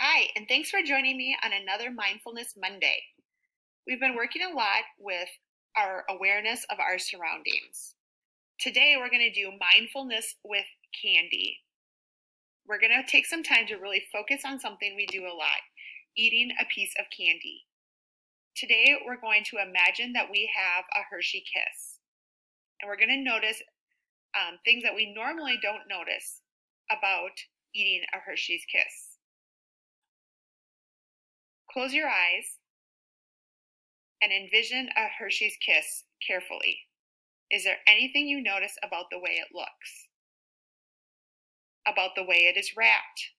Hi, and thanks for joining me on another Mindfulness Monday. We've been working a lot with our awareness of our surroundings. Today, we're going to do mindfulness with candy. We're going to take some time to really focus on something we do a lot, eating a piece of candy. Today, we're going to imagine that we have a Hershey Kiss, and we're going to notice things that we normally don't notice about eating a Hershey's Kiss. Close your eyes and envision a Hershey's Kiss carefully. Is there anything you notice about the way it looks? About the way it is wrapped?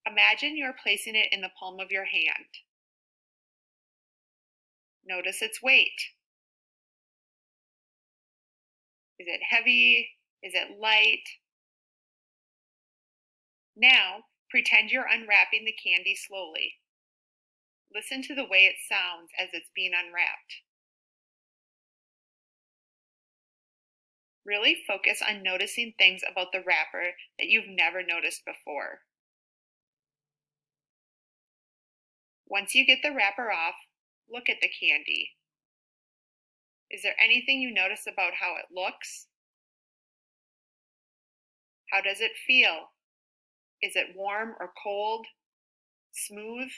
Imagine you're placing it in the palm of your hand. Notice its weight. Is it heavy? Is it light? Now, pretend you're unwrapping the candy slowly. Listen to the way it sounds as it's being unwrapped. Really focus on noticing things about the wrapper that you've never noticed before. Once you get the wrapper off, look at the candy. Is there anything you notice about how it looks? How does it feel? Is it warm or cold? Smooth?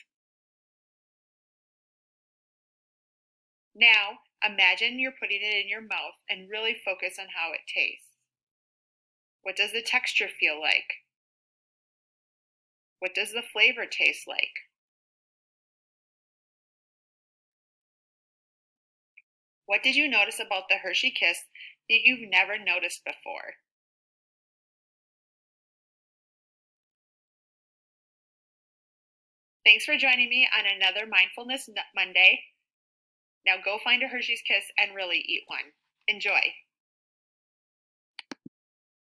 Now, imagine you're putting it in your mouth and really focus on how it tastes. What does the texture feel like? What does the flavor taste like? What did you notice about the Hershey Kiss that you've never noticed before? Thanks for joining me on another Mindfulness Monday. Now go find a Hershey's Kiss and really eat one. Enjoy.